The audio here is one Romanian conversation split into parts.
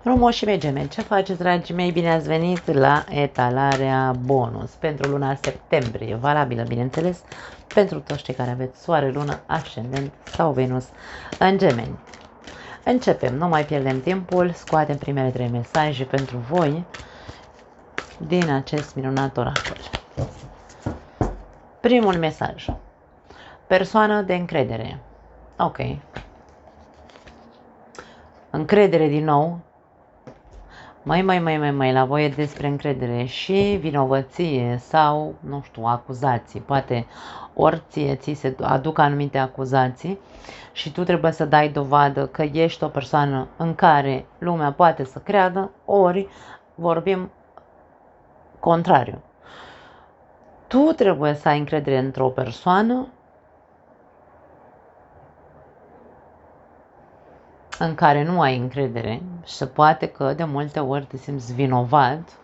Frumoși mei gemeni, ce faceți, dragii mei? Bine ați venit la etalarea bonus pentru luna septembrie, valabilă, bineînțeles, pentru toți cei care aveți soare, lună, ascendent sau Venus în gemeni. Începem, nu mai pierdem timpul, scoatem primele 3 mesaje pentru voi din acest minunat oracol. Primul mesaj. Persoană de încredere. Ok. Încredere din nou. Mai, la voie despre încredere și vinovăție sau, nu știu, acuzații. Poate ori ți se aduc anumite acuzații și tu trebuie să dai dovadă că ești o persoană în care lumea poate să creadă, ori vorbim contrariu. Tu trebuie să ai încredere într-o persoană în care nu ai încredere și se poate că de multe ori te simți vinovat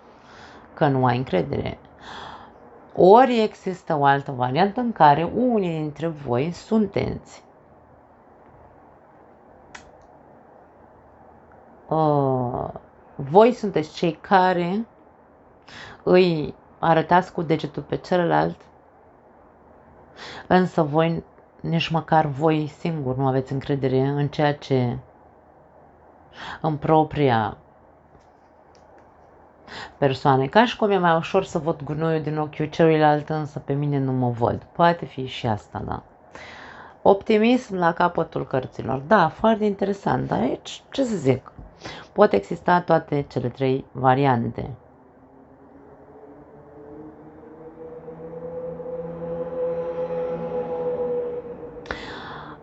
că nu ai încredere. Ori există o altă variantă în care unii dintre voi sunteți voi sunteți cei care îi arătați cu degetul pe celălalt, însă voi, nici măcar voi singuri nu aveți încredere în ceea ce, în propria persoană. Ca și cum e mai ușor să văd gunoiul din ochiul celuilalt, însă pe mine nu mă văd. Poate fi și asta, da. Optimism la capătul cărților. Da, foarte interesant. Dar aici, ce să zic, pot exista toate cele 3 variante.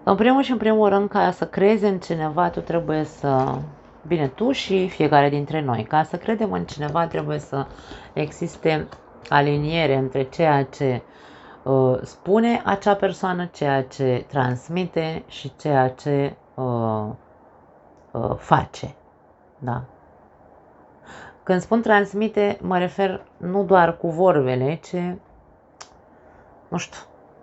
În primul și în primul rând, ca să crezi în cineva, tu trebuie să... Bine, tu și fiecare dintre noi. Ca să credem în cineva, trebuie să existe aliniere între ceea ce spune acea persoană, ceea ce transmite și ceea ce face. Da? Când spun transmite, mă refer nu doar cu vorbele, ci, nu știu,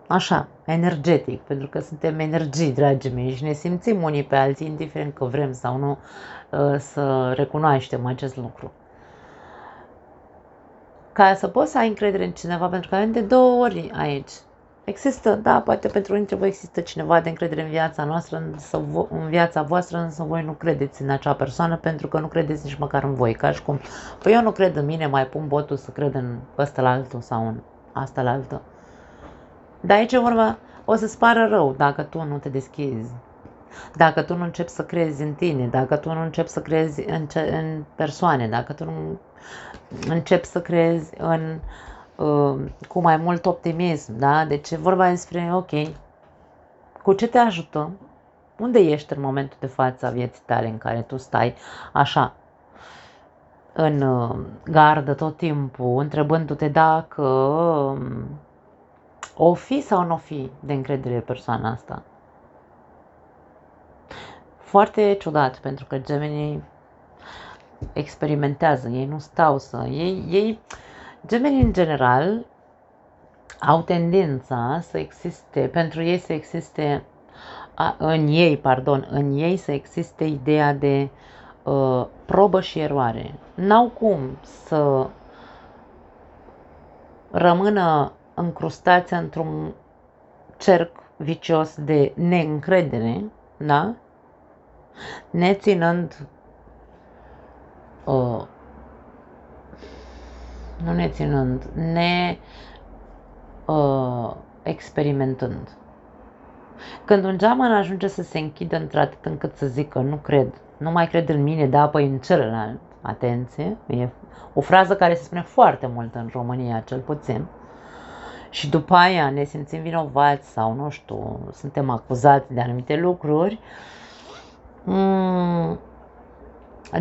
așa, energetic, pentru că suntem energii, dragii mei, și ne simțim unii pe alții, indiferent că vrem sau nu să recunoaștem acest lucru. Ca să poți să ai încredere în cineva, pentru că avem de 2 ori aici. Există, da, poate pentru unii dintre voi există cineva de încredere în viața noastră, în viața voastră, însă voi nu credeți în acea persoană pentru că nu credeți nici măcar în voi. Ca și cum, păi eu nu cred în mine, mai pun botul să cred în ăsta la altul sau în asta la altă. Dar aici e vorba, o să-ți pară rău dacă tu nu te deschizi, dacă tu nu începi să crezi în tine, dacă tu nu începi să crezi în persoane, dacă tu nu începi să crezi în, cu mai mult optimism, da? Deci e vorba despre, ok, cu ce te ajută? Unde ești în momentul de față a vieții tale în care tu stai așa, în gardă tot timpul, întrebându-te dacă o fi sau nu o fi de încredere persoana asta. Foarte ciudat, pentru că gemenii experimentează, ei nu stau să... Gemenii în general au tendința să existe, pentru ei să existe, în ei să existe ideea de probă și eroare. N-au cum să rămână încrustați într-un cerc vicios de neîncredere, da? Neținând, experimentând. Când un geamăn ajunge să se închidă într-atât încât să zică nu cred, nu mai cred în mine, da, păi în celălalt, atenție, e o frază care se spune foarte mult în România, cel puțin, și după aia ne simțim vinovați sau, nu știu, suntem acuzați de anumite lucruri,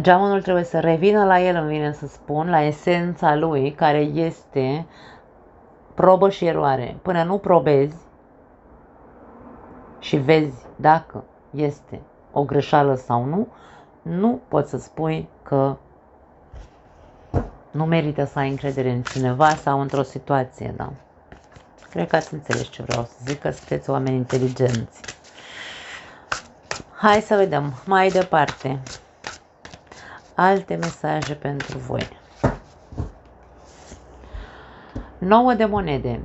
geamanul trebuie să revină la el, îmi vine să spun, la esența lui, care este probă și eroare. Până nu probezi și vezi dacă este o greșeală sau nu, nu poți să spui că nu merită să ai încredere în cineva sau într-o situație, da? Cred că ați înțeles ce vreau să zic, că sunteți oameni inteligenți. Hai să vedem mai departe. Alte mesaje pentru voi. 9 de monede.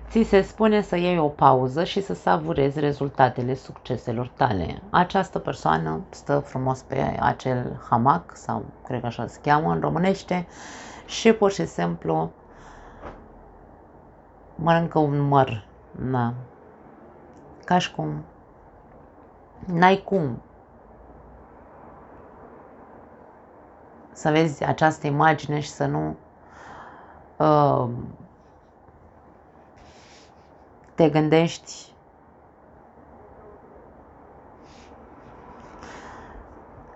Ți se spune să iei o pauză și să savurezi rezultatele succeselor tale. Această persoană stă frumos pe acel hamac, sau cred că așa se cheamă în românește, și pur și simplu mănâncă un măr. Da. Ca și cum n-ai cum să vezi această imagine și să nu te gândești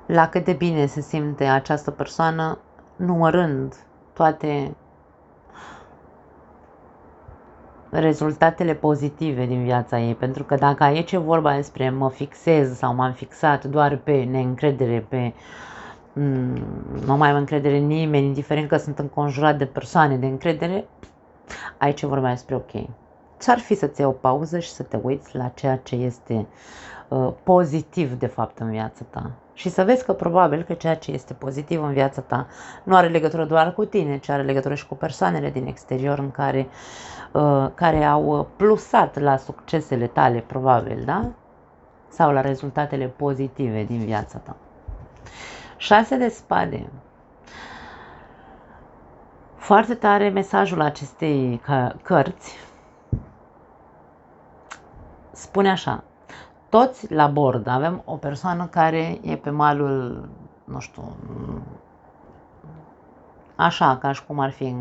la cât de bine se simte această persoană numărând toate rezultatele pozitive din viața ei. Pentru că dacă aici e vorba despre mă fixez sau m-am fixat doar pe neîncredere, pe nu mai am încredere în nimeni, indiferent că sunt înconjurat de persoane de încredere, aici e vorba despre ok. Ce-ar fi să-ți iei o pauză și să te uiți la ceea ce este pozitiv de fapt în viața ta. Și să vezi că probabil că ceea ce este pozitiv în viața ta nu are legătură doar cu tine, ci are legătură și cu persoanele din exterior în care au plusat la succesele tale, probabil, da? Sau la rezultatele pozitive din viața ta. 6 de spade. Foarte tare mesajul acestei cărți. Spune așa: toți la bord. Avem o persoană care e pe malul, nu știu, așa, ca și cum ar fi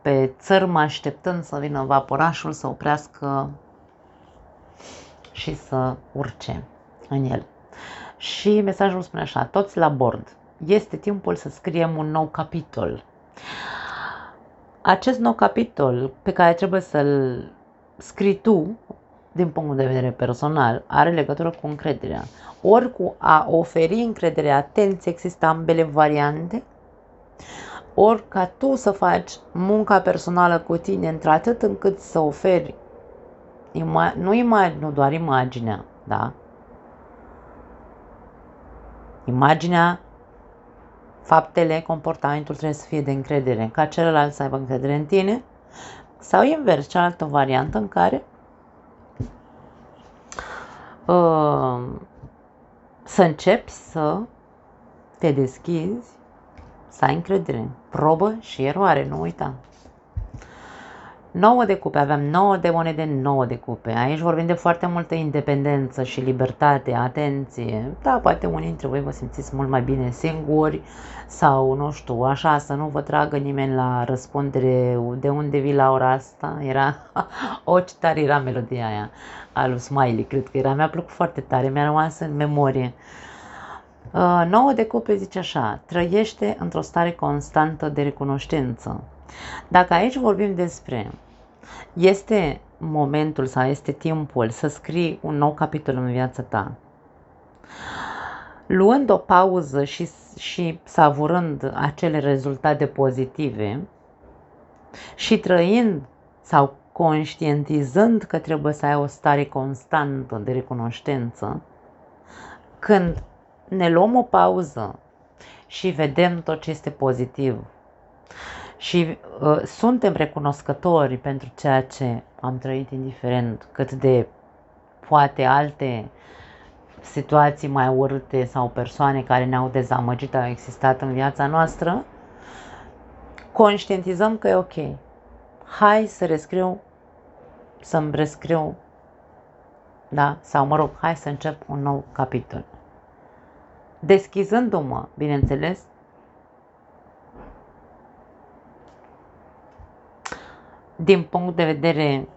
pe țărmă, așteptând să vină vaporașul să oprească și să urce în el. Și mesajul spune așa: toți la bord. Este timpul să scriem un nou capitol. Acest nou capitol pe care trebuie să-l scrii tu, din punct de vedere personal, are legătură cu încrederea. Ori cu a oferi încredere, atenție, există ambele variante, ori ca tu să faci munca personală cu tine într-atât încât să oferi nu doar imaginea, da? Imaginea, faptele, comportamentul trebuie să fie de încredere, ca celălalt să aibă încredere în tine, sau invers, cealaltă variantă în care să începi să te deschizi, să ai încredere. Probă și eroare, nu uita. 9 de cupe, aveam 9 de monede, 9 de cupe. Aici vorbim de foarte multă independență și libertate, atenție. Da, poate unii dintre voi vă simțiți mult mai bine singuri sau, nu știu, așa, să nu vă tragă nimeni la răspundere de unde vii la ora asta. Era, ce tare era melodia aia a lui Smiley, cred că era, mi-a plăcut foarte tare, mi-a rămas în memorie. 9 de cupe zice așa: trăiește într-o stare constantă de recunoștință. Dacă aici vorbim despre este momentul sau este timpul să scrii un nou capitol în viața ta, luând o pauză și savurând acele rezultate pozitive și trăind sau conștientizând că trebuie să ai o stare constantă de recunoștință, când ne luăm o pauză și vedem tot ce este pozitiv și suntem recunoscători pentru ceea ce am trăit, indiferent cât de poate alte situații mai urâte sau persoane care ne-au dezamăgit au existat în viața noastră, conștientizăm că e ok. Hai să-mi rescriu, da? Sau mă rog, hai să încep un nou capitol. Deschizându-mă, bineînțeles, din punct de vedere,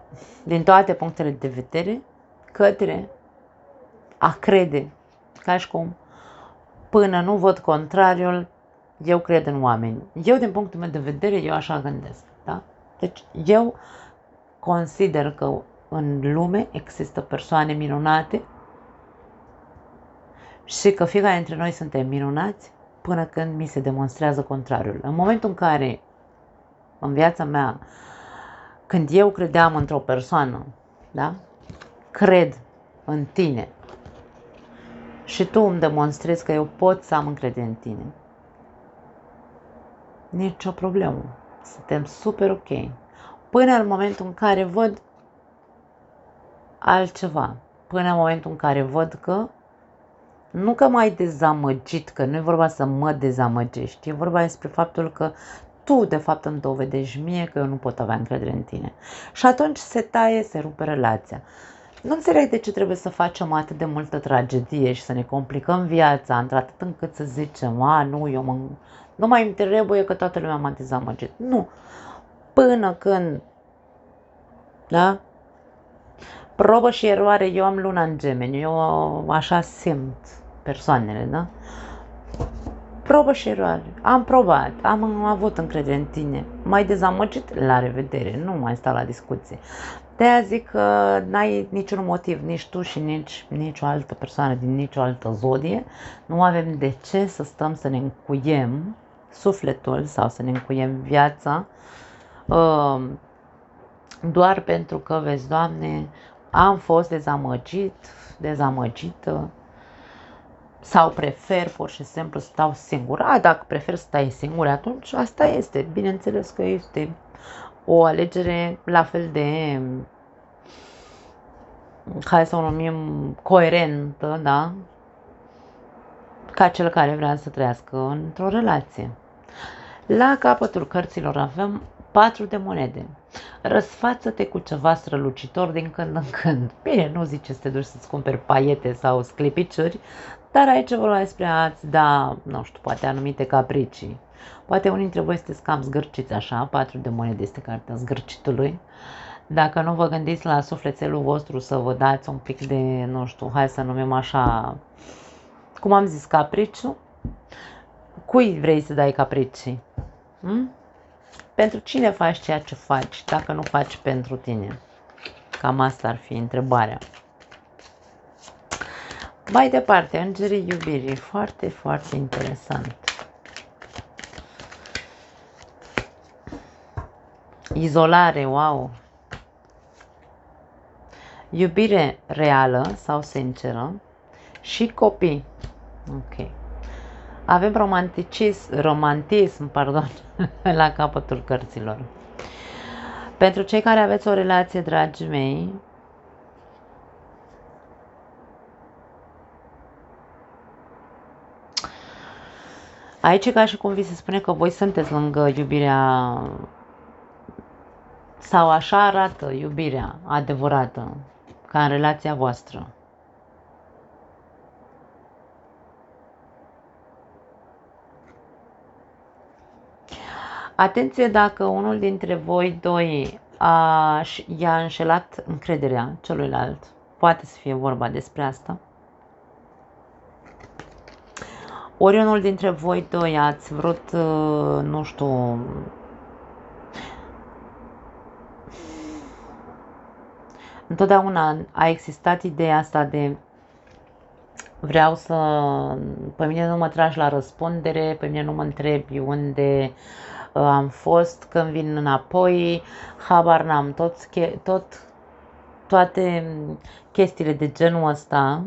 din toate punctele de vedere, către a crede, ca și cum până nu văd contrariul, eu cred în oameni. Eu, din punctul meu de vedere, eu așa gândesc, da? Deci eu consider că în lume există persoane minunate și că fiecare dintre noi suntem minunați până când mi se demonstrează contrariul. În momentul în care, în viața mea, când eu credeam într-o persoană, da? Cred în tine și tu îmi demonstrezi că eu pot să am încredere în tine. Nici o problemă. Suntem super ok. Până în momentul în care văd altceva. Până în momentul în care văd că nu că m-ai dezamăgit, că nu e vorba să mă dezamăgești, e vorba despre faptul că tu de fapt îmi dovedești mie că eu nu pot avea încredere în tine. Și atunci se taie, se rupe relația. Nu înțeleg de ce trebuie să facem atât de multă tragedie și să ne complicăm viața într-atât încât să zicem, nu mai îmi trebuie că toată lumea m-a dezamăgit. Nu. Până când, da? Probă și eroare, eu am luna în Gemeni, eu așa simt persoanele, da? Probă și eroare. Am probat, am avut încredere în tine. M-ai dezamăgit? La revedere, nu mai stau la discuție. De-aia zic că n-ai niciun motiv, nici tu și nici o altă persoană din nicio altă zodie. Nu avem de ce să stăm să ne încuiem sufletul sau să ne încuiem viața doar pentru că, vezi, Doamne, am fost dezamăgită sau prefer pur și simplu să stau singur. Dacă prefer să stai singur, atunci asta este. Bineînțeles că este o alegere la fel de, hai să o numim, coerentă, da? Ca cel care vrea să trăiască într-o relație. La capătul cărților avem 4 de monede. Răsfață-te cu ceva strălucitor din când în când. Bine, nu zice să te duci să-ți cumperi paiete sau sclipiciuri, dar aici vorba despre a-ți da, nu știu, poate anumite capricii. Poate unii dintre voi sunteți cam zgârciți așa, 4 de monede este cartea zgârcitului. Dacă nu vă gândiți la sufletelul vostru să vă dați un pic de, nu știu, hai să numim așa, cum am zis, capriciu, cui vrei să dai capricii? Pentru cine faci ceea ce faci, dacă nu faci pentru tine? Cam asta ar fi întrebarea. Mai departe, îngerii iubirii, foarte, foarte interesant. Izolare, wow! Iubire reală sau sinceră și copii. Ok. Avem romantism, la capătul cărților. Pentru cei care aveți o relație, dragii mei, aici ca și cum vi se spune că voi sunteți lângă iubirea, sau așa arată iubirea adevărată, ca în relația voastră. Atenție dacă unul dintre voi doi i-a înșelat încrederea celuilalt. Poate să fie vorba despre asta. Ori unul dintre voi doi ați vrut, nu știu, întotdeauna a existat ideea asta de vreau să, pe mine nu mă tragi la răspundere, pe mine nu mă întrebi unde am fost, când vin înapoi, habar n-am, toate chestiile de genul ăsta.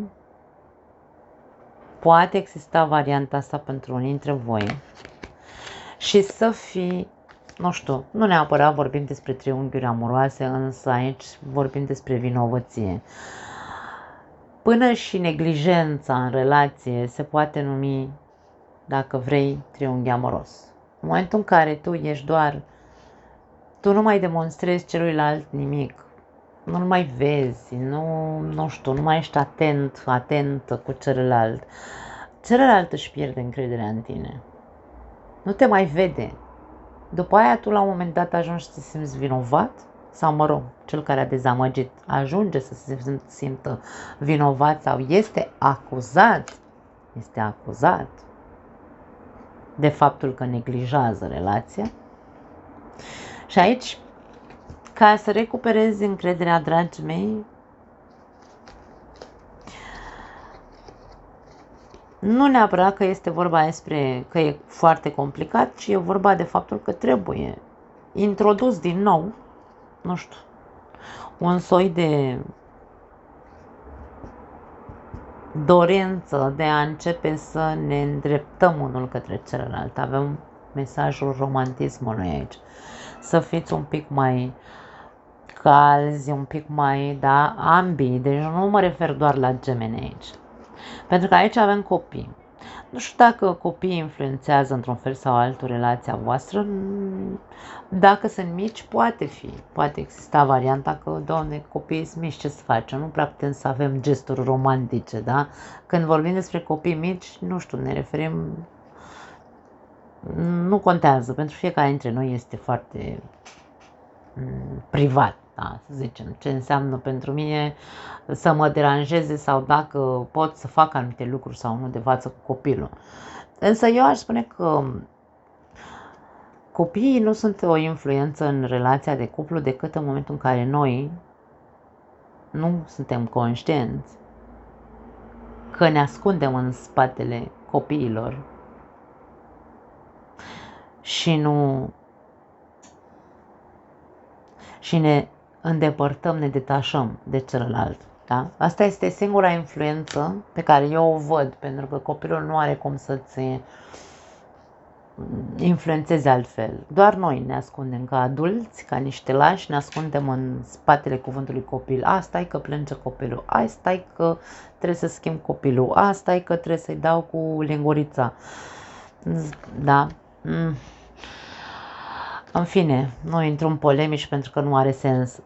Poate exista varianta asta pentru unii dintre voi și să fii, nu știu, nu neapărat vorbim despre triunghiuri amoroase, însă aici vorbim despre vinovăție. Până și neglijența în relație se poate numi, dacă vrei, triunghi amoros. În momentul în care tu nu mai demonstrezi celuilalt nimic, nu mai vezi, nu știu, nu mai ești atentă cu celălalt, celălalt își pierde încrederea în tine. Nu te mai vede. După aia tu la un moment dat ajungi să te simți vinovat, sau mă rog, cel care a dezamăgit ajunge să se simtă vinovat sau este acuzat de faptul că neglijează relația. Și aici, ca să recuperezi încrederea, dragii mei, nu neapărat că este vorba despre că e foarte complicat, ci e vorba de faptul că trebuie introdus din nou, nu știu, un soi dorință de a începe să ne îndreptăm unul către celălalt. Avem mesajul romantismului aici. Să fiți un pic mai calzi, un pic mai, da, ambii. Deci nu mă refer doar la gemeni aici. Pentru că aici avem copii. Nu știu dacă copiii influențează într-un fel sau altul relația voastră. Dacă sunt mici, poate fi. Poate exista varianta că, Doamne, copiii sunt mici, ce să facem? Nu prea putem să avem gesturi romantice, da? Când vorbim despre copii mici, nu știu, ne referim... Nu contează, pentru fiecare dintre noi este foarte privat, da, să zicem, ce înseamnă pentru mine să mă deranjeze sau dacă pot să fac anumite lucruri sau nu de față cu copilul. Însă eu aș spune că copiii nu sunt o influență în relația de cuplu decât în momentul în care noi nu suntem conștienți că ne ascundem în spatele copiilor și ne îndepărtăm, ne detașăm de celălalt. Da? Asta este singura influență pe care eu o văd, pentru că copilul nu are cum să-ți influențeze altfel. Doar noi ne ascundem ca adulți, ca niște lași, ne ascundem în spatele cuvântului copil. Stai că plânge copilul, stai că trebuie să schimb copilul, stai că trebuie să-i dau cu lingurița. Da? În fine, nu intru în polemici pentru că nu are sens.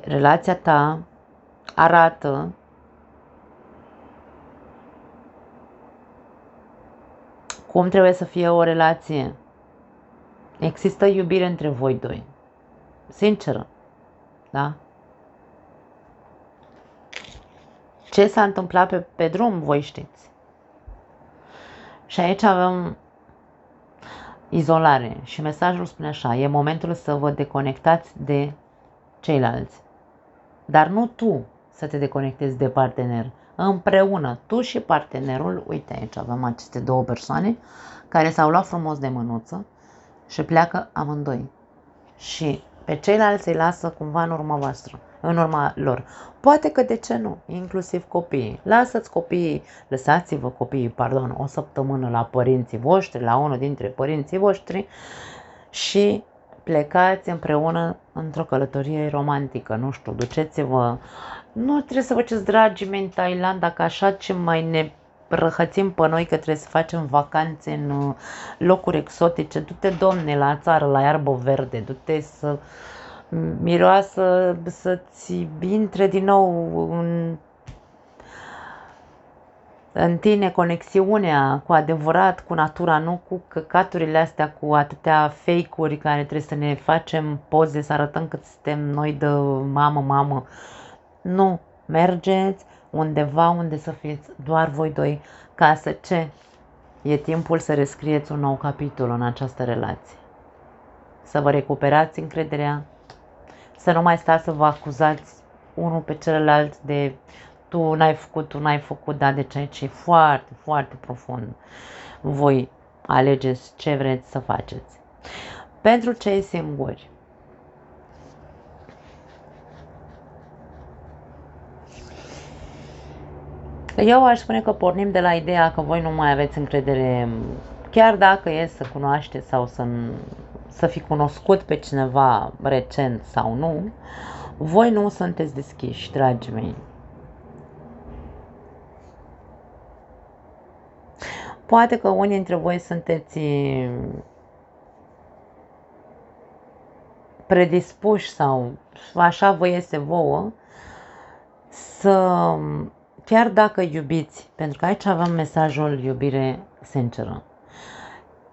Relația ta arată cum trebuie să fie o relație. Există iubire între voi doi. Sinceră. Da? Ce s-a întâmplat pe drum, voi știți. Și aici avem izolare și mesajul spune așa: e momentul să vă deconectați de ceilalți. Dar nu tu să te deconectezi de partener. Împreună, tu și partenerul, uite aici avem aceste două persoane care s-au luat frumos de mânuță și pleacă amândoi. Și pe ceilalți îi lasă cumva în urma voastră, în urma lor. Poate că de ce nu, inclusiv copiii. Lăsați-vă copiii, o săptămână la părinții voștri, la unul dintre părinții voștri și plecați împreună într-o călătorie romantică, nu știu, duceți-vă, nu trebuie să vă faceți, dragii mei, în Thailanda, că așa ce mai ne răhățim pe noi că trebuie să facem vacanțe în locuri exotice. Du-te, domne, la țară, la iarbă verde, du-te să miroasă, să-ți intre din nou în tine conexiunea cu adevărat, cu natura, nu cu căcaturile astea, cu atâtea fake-uri care trebuie să ne facem poze, să arătăm cât suntem noi de mamă. Nu, mergeți undeva unde să fiți doar voi doi, ca să ce? E timpul să rescrieți un nou capitol în această relație. Să vă recuperați încrederea, să nu mai stați să vă acuzați unul pe celălalt de tu n-ai făcut, da, de ce? E foarte, foarte profund. Voi alegeți ce vreți să faceți. Pentru cei singuri, eu aș spune că pornim de la ideea că voi nu mai aveți încredere, chiar dacă e să cunoașteți sau să fi cunoscut pe cineva recent sau nu, voi nu sunteți deschiși, dragii mei. Poate că unii dintre voi sunteți predispuși sau așa vă iese vouă să, chiar dacă iubiți, pentru că aici avem mesajul iubire sinceră,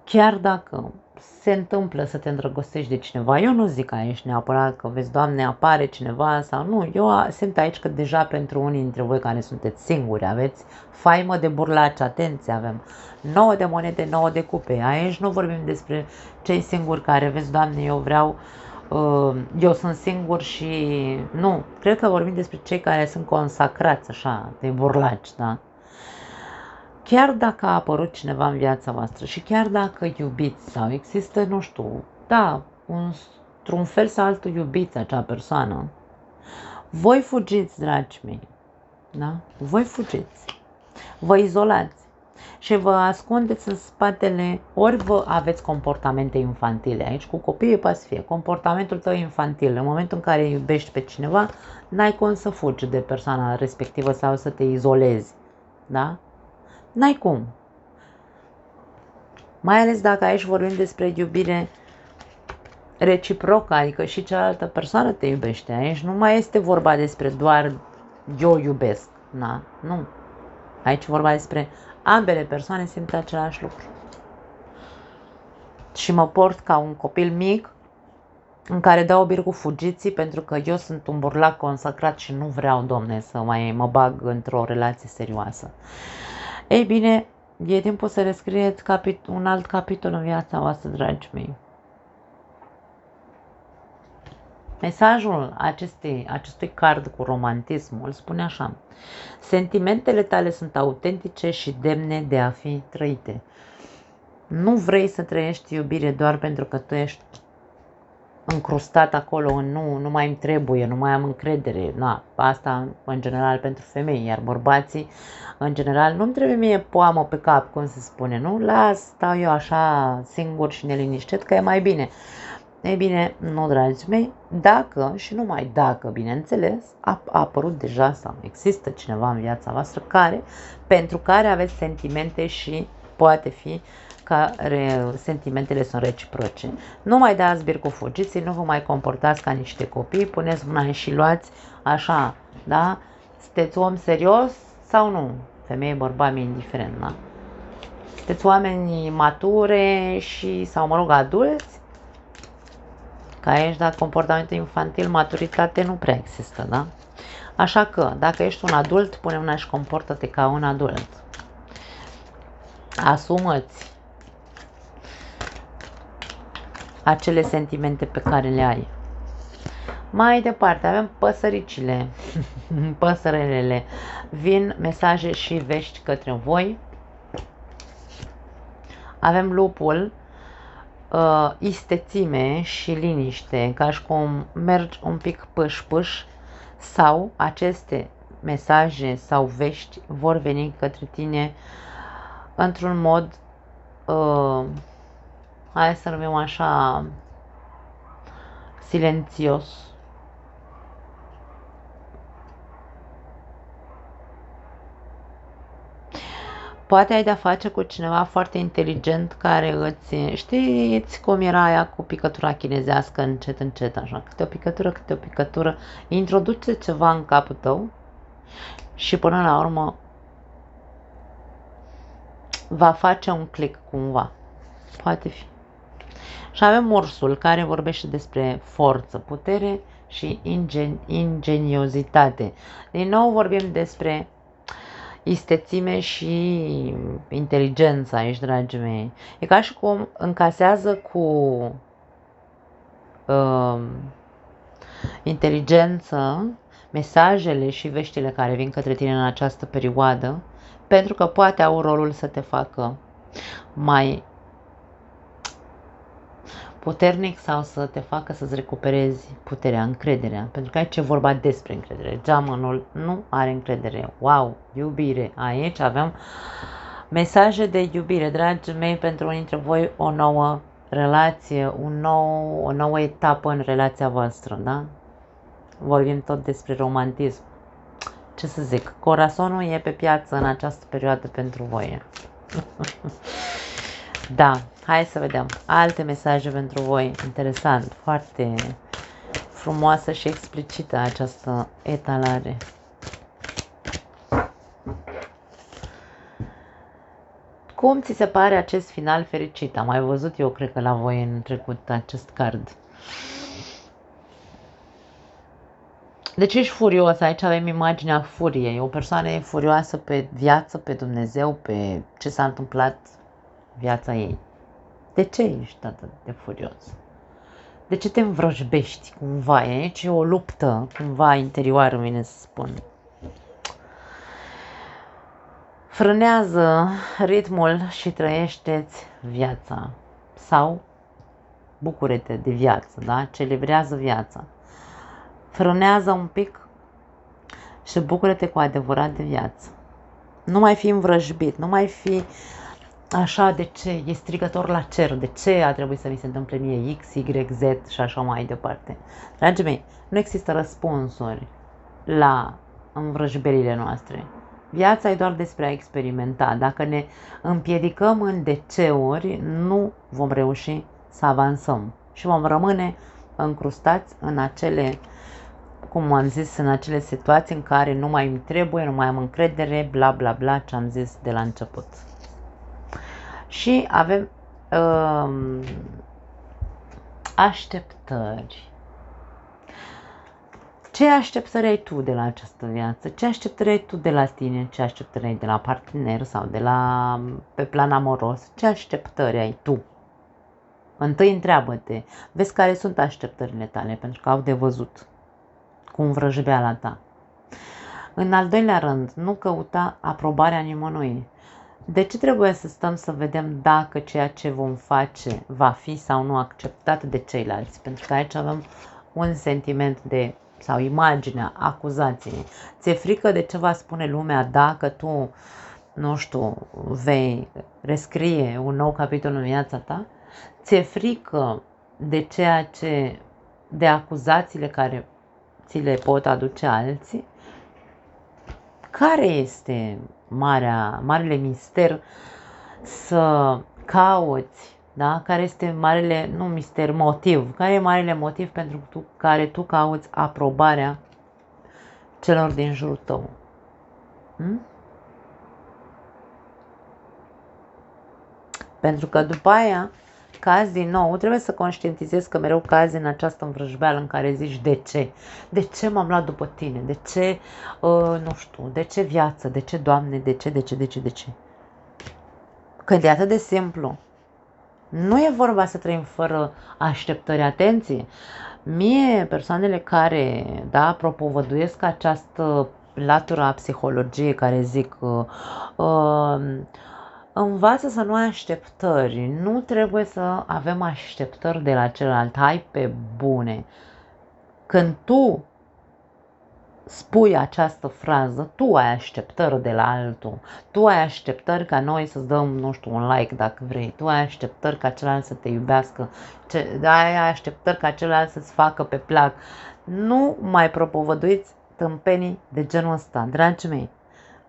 chiar dacă se întâmplă să te îndrăgostești de cineva, eu nu zic aici neapărat că vezi, Doamne, apare cineva sau nu, eu simt aici că deja pentru unii dintre voi care sunteți singuri, aveți faimă de burlaci, atenție, avem 9 de monede, 9 de cupe, aici nu vorbim despre cei singuri care, vezi, Doamne, eu sunt singur și nu, cred că vorbim despre cei care sunt consacrați așa, de burlaci, da? Chiar dacă a apărut cineva în viața voastră și chiar dacă iubiți sau există, nu știu, da, într-un fel sau altul iubiți acea persoană, voi fugiți, dragii mei, da? Voi fugiți. Vă izolați și vă ascundeți în spatele, ori vă aveți comportamente infantile. Aici cu copiii poate să fie comportamentul tău infantil. În momentul în care iubești pe cineva, n-ai cum să fugi de persoana respectivă sau să te izolezi. Da? N-ai cum. Mai ales dacă aici vorbim despre iubire reciprocă, adică și cealaltă persoană te iubește. Aici nu mai este vorba despre doar eu iubesc. Da? Nu. Aici vorba despre ambele persoane simt același lucru. Și mă port ca un copil mic în care dau bir cu fugiții pentru că eu sunt un burlac consacrat și nu vreau, Domne, să mai mă bag într-o relație serioasă. Ei bine, e timpul să rescrieți un alt capitol în viața voastră, dragii mei. Mesajul acestui card cu romantismul spune așa: sentimentele tale sunt autentice și demne de a fi trăite. Nu vrei să trăiești iubire doar pentru că tu ești încrustat acolo în nu mai îmi trebuie, nu mai am încredere. Na, asta în general pentru femei, iar bărbații în general nu-mi trebuie mie poamă pe cap, cum se spune, nu? Las, stau eu așa singur și neliniștit că e mai bine. Ei bine, nu, dragii mei, dacă și numai dacă, bineînțeles, a apărut deja sau există cineva în viața voastră pentru care aveți sentimente și poate fi care sentimentele sunt reciproce. Nu mai dați bir cu fugiții, nu vă mai comportați ca niște copii, puneți mâna și luați așa, da? Sunteți om serios sau nu? Femeie, bărbat, mi-e indiferent, da? Sunteți oameni mature și, sau mă rog, adulți? Ca aici, dacă comportamentul infantil, maturitate nu prea există, da? Așa că, dacă ești un adult, pune mâna și comportă-te ca un adult. Asumă-ți acele sentimente pe care le ai. Mai departe, avem păsăricile, păsărelele. Vin mesaje și vești către voi. Avem lupul, istețime și liniște, ca și cum mergi un pic pâș-pâș, sau aceste mesaje sau vești vor veni către tine într-un mod, hai să numim așa, silențios. Poate ai de-a face cu cineva foarte inteligent care știți cum era aia cu picătura chinezească, încet, așa, câte o picătură, introduce ceva în capul tău și până la urmă va face un click cumva. Poate fi. Și avem ursul care vorbește despre forță, putere și ingeniozitate. Din nou vorbim despre istețime și inteligența aici, dragii mei. E ca și cum încasează cu inteligență mesajele și veștile care vin către tine în această perioadă, pentru că poate au rolul să te facă mai puternic sau să te facă să-ți recuperezi puterea, încrederea. Pentru că aici e vorba despre încredere. Geamănul nu are încredere. Wow, iubire. Aici avem mesaje de iubire, dragii mei, pentru unii dintre voi o nouă relație, o nouă etapă în relația voastră, da? Vorbim tot despre romantism. Ce să zic, corazonul e pe piață în această perioadă pentru voi. Da, hai să vedem alte mesaje pentru voi. Interesant, foarte frumoasă și explicită această etalare. Cum ți se pare acest final fericit? Am mai văzut eu, cred că la voi în trecut, acest card. Deci ești furios, aici avem imaginea furiei. O persoană e furioasă pe viață, pe Dumnezeu, pe ce s-a întâmplat viața ei. De ce ești atât de furios? De ce te învrăjbești cumva? Aici e o luptă cumva interioară, vine să spun. Frânează ritmul și trăiește-ți viața. Sau bucură-te de viață, da? Celebrează viața. Frânează un pic și bucură-te cu adevărat de viață. Nu mai fi învrăjbit, nu mai fi așa, de ce e strigător la cer, de ce a trebuit să mi se întâmple mie X, Y, Z și așa mai departe. Dragii mei, nu există răspunsuri la învrăjberile noastre. Viața e doar despre a experimenta. Dacă ne împiedicăm în de-ceuri, nu vom reuși să avansăm și vom rămâne încrustați în acele, cum am zis, în acele situații în care nu mai îmi trebuie, nu mai am încredere, bla bla bla, ce am zis de la început. Și avem așteptări. Ce așteptări ai tu de la această viață? Ce așteptări ai tu de la tine? Ce așteptări ai de la partener sau de la, pe plan amoros? Ce așteptări ai tu? Întâi întreabă-te, vezi care sunt așteptările tale, pentru că au de văzut cu învrăjbeala ta. În al doilea rând, nu căuta aprobarea nimănui. De ce trebuie să stăm să vedem dacă ceea ce vom face va fi sau nu acceptat de ceilalți? Pentru că aici avem un sentiment de, sau imaginea acuzației. Ți-e frică de ce va spune lumea dacă tu, nu știu, vei rescrie un nou capitol în viața ta? Ți-e frică de ceea ce, de acuzațiile care ți le pot aduce alții? Care este marele mister să cauți, da? Care este marele, nu mister, motiv? Care e marele motiv pentru care tu cauți aprobarea celor din jurul tău? Pentru că după aia cazi din nou, trebuie să conștientizezi că mereu cazi în această învrăjbeală în care zici de ce? De ce m-am luat după tine? De ce, nu știu, de ce viață? De ce, Doamne? De ce? Când e atât de simplu. Nu e vorba să trăim fără așteptări. Atenție! Mie, persoanele care, da, propovăduiesc această latură a psihologiei, care zic învață să nu ai așteptări. Nu trebuie să avem așteptări de la celălalt. Hai pe bune. Când tu spui această frază, tu ai așteptări de la altul. Tu ai așteptări ca noi să-ți dăm, nu știu, un like dacă vrei. Tu ai așteptări ca celălalt să te iubească. Ai așteptări ca celălalt să-ți facă pe plac. Nu mai propovăduiți tâmpenii de genul ăsta. Dragii mei,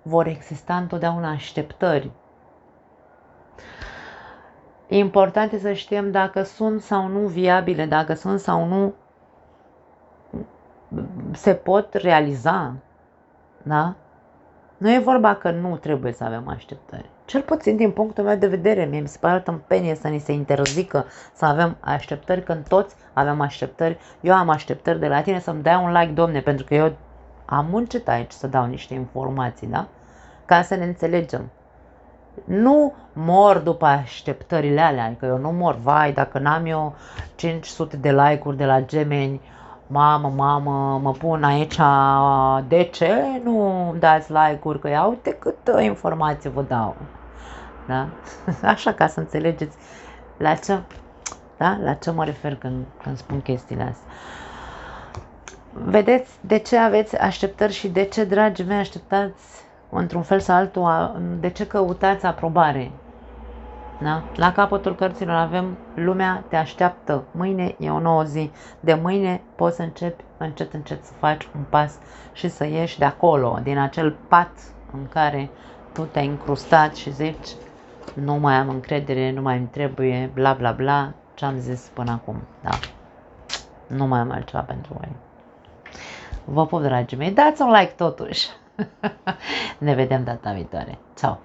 vor exista întotdeauna așteptări. Important este să știm dacă sunt sau nu viabile, dacă sunt sau nu se pot realiza. Da? Nu e vorba că nu trebuie să avem așteptări. Cel puțin din punctul meu de vedere, mi se pare tâmpenie să ni se interzică să avem așteptări când toți avem așteptări. Eu am așteptări de la tine să-mi dai un like, Domne, pentru că eu am muncit aici să dau niște informații, da? Ca să ne înțelegem. Nu mor după așteptările alea, adică eu nu mor, vai, dacă n-am eu 500 de like-uri de la gemeni, mamă, mă pun aici, de ce nu dați like-uri, că ia uite câtă informație vă dau, da? Așa, ca să înțelegeți la ce, da? La ce mă refer când spun chestiile astea. Vedeți de ce aveți așteptări și de ce, dragii mei, așteptați într-un fel sau altul, de ce căutați aprobare? Da? La capătul cărților avem lumea te așteaptă, mâine e o nouă zi, de mâine poți să începi încet să faci un pas și să ieși de acolo, din acel pat în care tu te-ai încrustat și zici nu mai am încredere, nu mai îmi trebuie, bla bla bla, ce am zis până acum, da? Nu mai am altceva pentru voi. Vă pup, dragii mei, dați un like totuși. Ne vedem data viitoare. Ciao!